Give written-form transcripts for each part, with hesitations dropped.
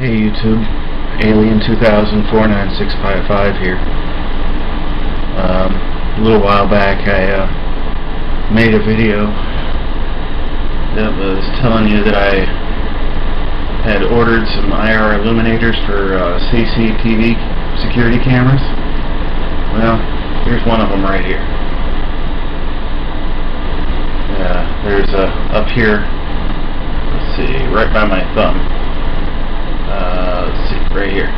Hey YouTube, Alien 20049655 here. A little while back I made a video that was telling you that I had ordered some IR illuminators for CCTV security cameras. Well, here's one of them right here. There's up here, let's see, right by my thumb. Let's see, right here.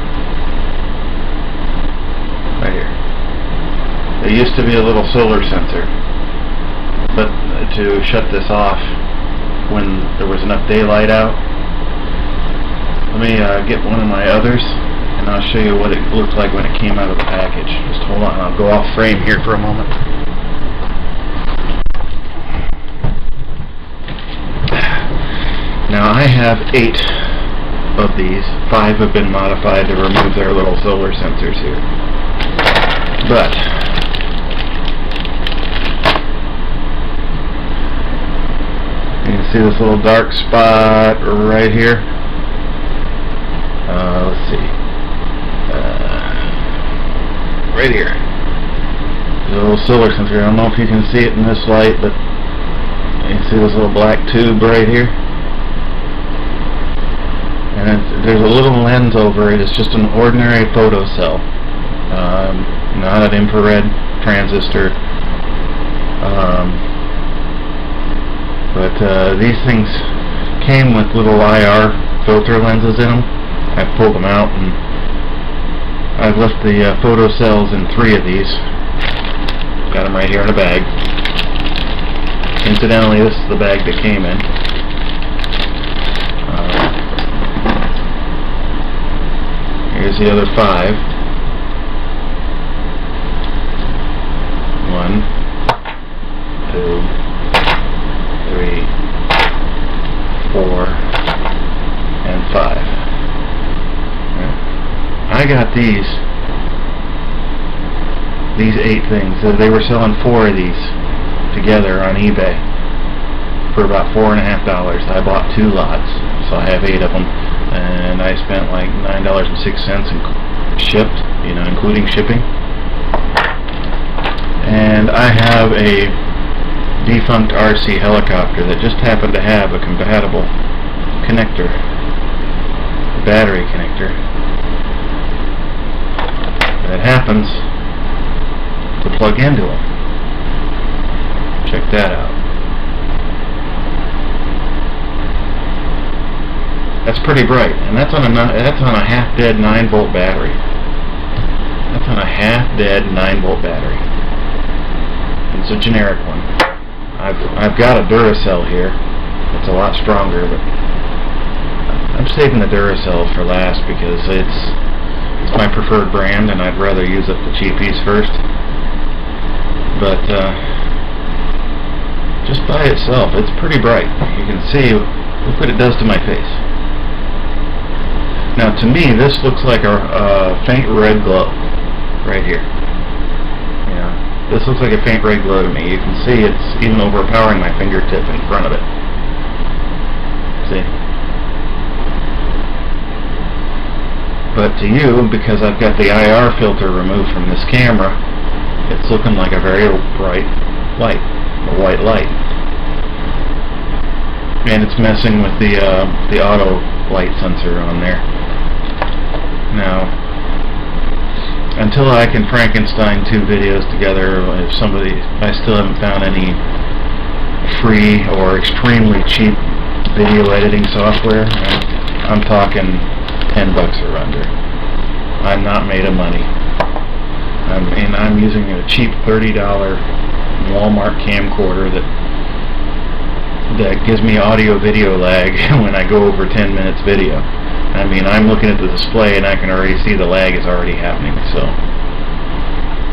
There used to be a little solar sensor, but to shut this off when there was enough daylight out. Let me get one of my others, and I'll show you what it looked like when it came out of the package. Just hold on, I'll go off frame here for a moment. Now I have 8 of these. 5 have been modified to remove their little solar sensors here. But you can see this little dark spot right here. Let's see. Right here. There's a little solar sensor. I don't know if you can see it in this light, but you can see this little black tube right here. And there's a little lens over it. It's just an ordinary photocell, not an infrared transistor. But these things came with little IR filter lenses in them. I pulled them out, and I've left the photocells in 3 of these. Got them right here in a bag. Incidentally, this is the bag that came in. Here's the other 5. 1, 2, 3, 4, and 5. I got these 8 things. They were selling 4 of these together on eBay for about $4.50. I bought 2 lots, so I have 8 of them. And I spent like $9.06 shipped, including shipping. And I have a defunct RC helicopter that just happened to have a compatible connector, battery connector, that happens to plug into them. Check that out. That's pretty bright, and that's on a half-dead 9-volt battery. That's on a half-dead 9-volt battery. It's a generic one. I've got a Duracell here. It's a lot stronger, but I'm saving the Duracell for last because it's my preferred brand, and I'd rather use up the cheapies first. But just by itself, it's pretty bright. You can see. Look what it does to my face. Now, to me, this looks like a faint red glow right here. This looks like a faint red glow to me. You can see it's even overpowering my fingertip in front of it. See? But to you, because I've got the IR filter removed from this camera, it's looking like a very bright light, a white light. And it's messing with the auto light sensor on there. Now, until I can Frankenstein 2 videos together, I still haven't found any free or extremely cheap video editing software. I'm talking $10 or under. I'm not made of money. I'm using a cheap $30 Walmart camcorder that gives me audio-video lag when I go over 10 minutes video. I'm looking at the display and I can already see the lag is already happening. So,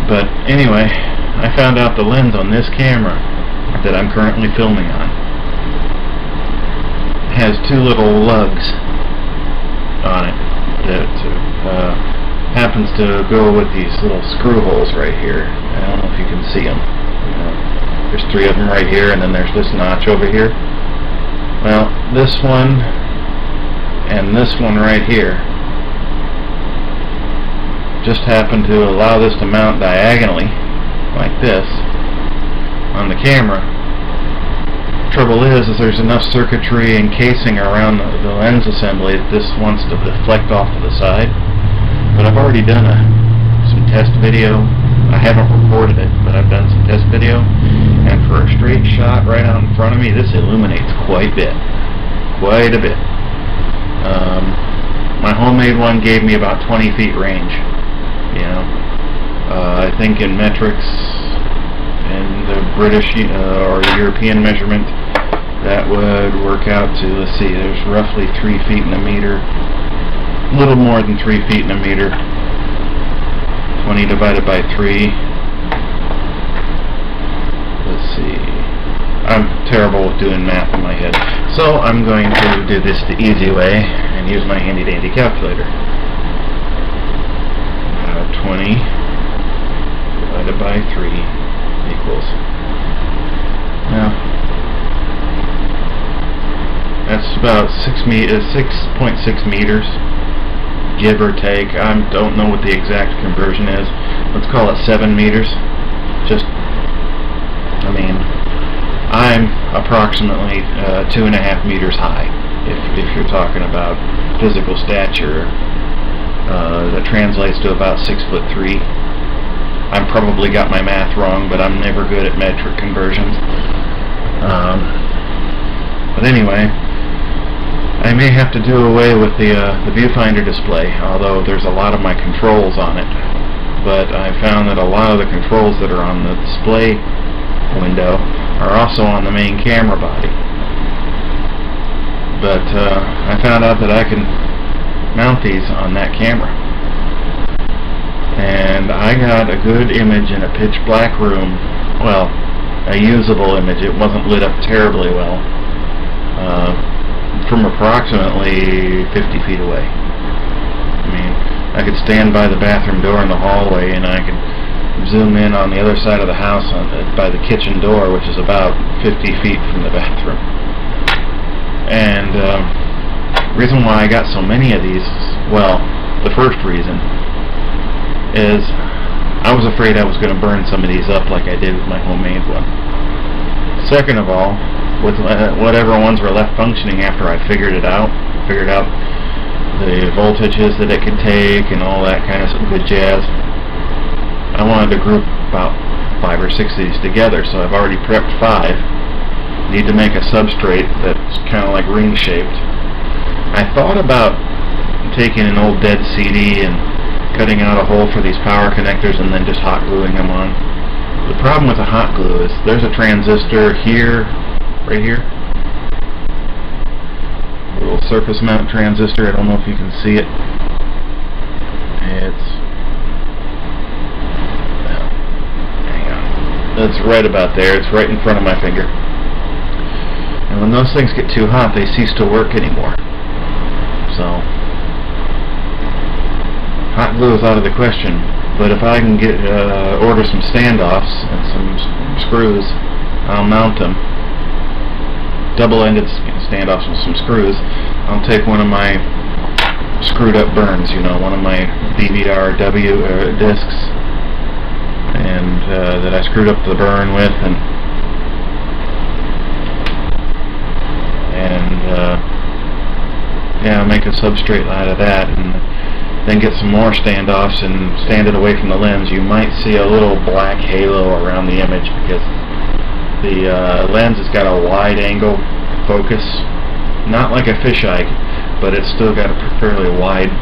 but anyway, I found out the lens on this camera that I'm currently filming on has 2 little lugs on it that happens to go with these little screw holes right here. I don't know if you can see them. There's 3 of them right here, and then there's this notch over here. Well, this one and this one right here just happened to allow this to mount diagonally like this on the camera. Trouble is there's enough circuitry and casing around the lens assembly that this wants to deflect off to the side. But I've already done some test video. I haven't recorded it, but I've done some test video, and for a straight shot right out in front of me, this illuminates quite a bit. My homemade one gave me about 20 feet range. You know, I think in metrics, in the British or the European measurement, that would work out to, let's see, there's roughly 3 feet in a meter, a little more than 3 feet in a meter. 20 divided by 3. Let's see. I'm terrible with doing math in my head, so I'm going to do this the easy way and use my handy dandy calculator. 20 divided by 3 equals. Now, that's about 6.6 meters, give or take. I don't know what the exact conversion is. Let's call it 7 meters. Just, I mean, I'm approximately 2.5 meters high. If you're talking about physical stature, that translates to about 6'3". I've probably got my math wrong, but I'm never good at metric conversions. But anyway, I may have to do away with the viewfinder display, although there's a lot of my controls on it. But I found that a lot of the controls that are on the display window are also on the main camera body. But I found out that I can mount these on that camera. And I got a good image in a pitch black room. Well, a usable image. It wasn't lit up terribly well. From approximately 50 feet away. I mean, I could stand by the bathroom door in the hallway and I could zoom in on the other side of the house by the kitchen door, which is about 50 feet from the bathroom. And the reason why I got so many of these, well, the first reason is I was afraid I was going to burn some of these up like I did with my homemade one. Second of all, with whatever ones were left functioning after I figured out the voltages that it could take and all that kind of good jazz, I wanted to group about 5 or 6 of these together, so I've already prepped 5. Need to make a substrate that's kind of like ring shaped. I thought about taking an old dead CD and cutting out a hole for these power connectors and then just hot gluing them on. The problem with the hot glue is there's a transistor here, right here, a little surface mount transistor. I don't know if you can see it. It's right about there. It's right in front of my finger. And when those things get too hot, they cease to work anymore. So hot glue is out of the question. But if I can order some standoffs and some screws, I'll mount them. Double-ended standoffs with some screws. I'll take one of my screwed up burns, you know, one of my BVRW discs, and that I screwed up the burn with, and yeah, make a substrate out of that, and then get some more standoffs and stand it away from the lens. You might see a little black halo around the image because the lens has got a wide angle focus, not like a fisheye, but it's still got a fairly wide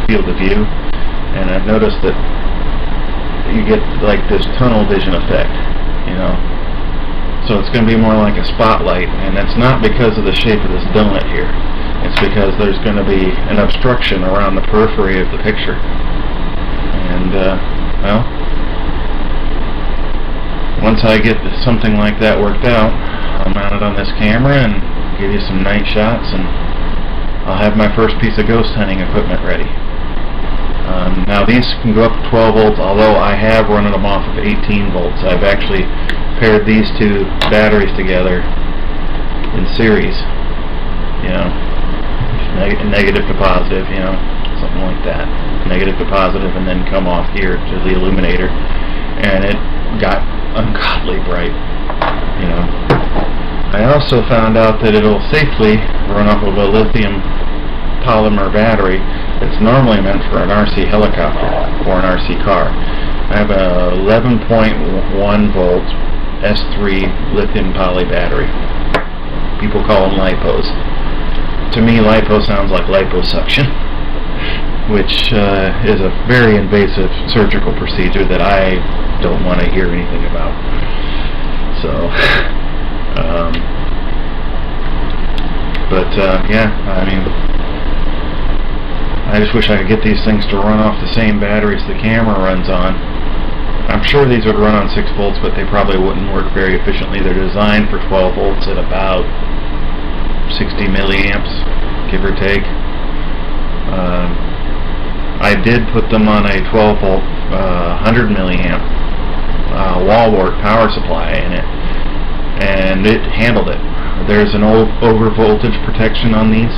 field of view, and I've noticed that you get like this tunnel vision effect, you know. So it's going to be more like a spotlight, and it's not because of the shape of this donut here. It's because there's going to be an obstruction around the periphery of the picture. And, well, once I get something like that worked out, I'll mount it on this camera and give you some night shots, and I'll have my first piece of ghost hunting equipment ready. Now these can go up to 12 volts, although I have running them off of 18 volts. I've actually paired these two batteries together in series. You know, negative to positive, you know, something like that. Negative to positive, and then come off here to the illuminator, and it got ungodly bright, you know. I also found out that it'll safely run off of a lithium polymer battery that's normally meant for an RC helicopter or an RC car. I have a 11.1 volt S3 lithium poly battery. People call them lipos. To me, lipo sounds like liposuction, which is a very invasive surgical procedure that I don't want to hear anything about. So, yeah, I mean, I just wish I could get these things to run off the same batteries the camera runs on. I'm sure these would run on 6 volts, but they probably wouldn't work very efficiently. They're designed for 12 volts at about 60 milliamps, give or take. I did put them on a 12 volt, 100 milliamp wall wart power supply in it, and it handled it. There's an old over voltage protection on these.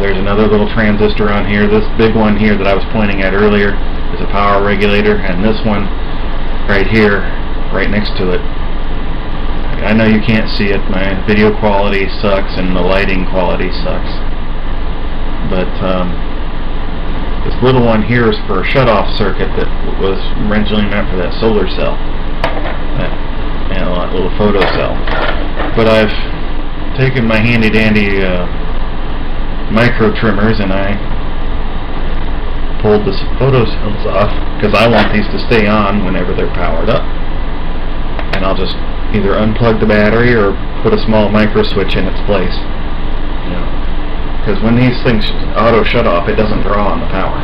There's another little transistor on here. This big one here that I was pointing at earlier is a power regulator, and this one right here, right next to it. I know you can't see it. My video quality sucks and the lighting quality sucks. But this little one here is for a shut-off circuit that was originally meant for that solar cell, and a little photo cell. But I've taken my handy-dandy micro trimmers and I pulled the photo cells off because I want these to stay on whenever they're powered up. And I'll just either unplug the battery or put a small micro switch in its place. You know, because when these things auto shut off, it doesn't draw on the power.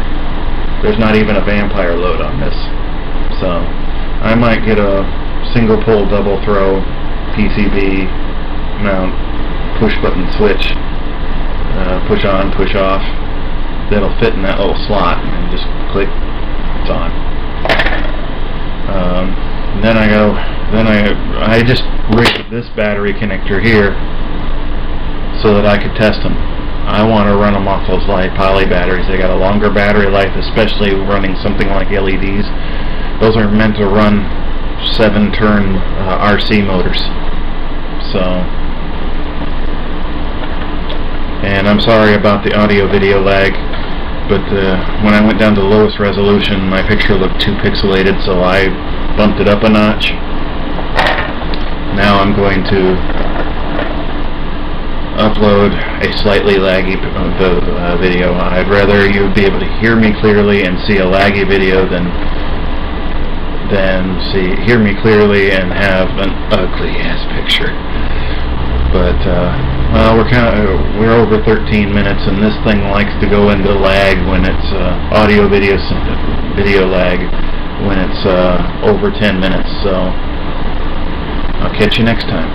There's not even a vampire load on this. So I might get a single pole double throw PCB mount push button switch, push on, push off, that'll fit in that little slot, and just click, it's on. Then I just rigged this battery connector here so that I could test them. I want to run them off those light poly batteries. They got a longer battery life, especially running something like LEDs. Those are meant to run 7-turn RC motors. So, and I'm sorry about the audio video lag, but when I went down to the lowest resolution, my picture looked too pixelated, so I bumped it up a notch. Now I'm going to upload a slightly laggy video. I'd rather you be able to hear me clearly and see a laggy video than hear me clearly and have an ugly ass picture. But well, we're over 13 minutes, and this thing likes to go into lag when it's audio video lag when it's over 10 minutes. So I'll catch you next time.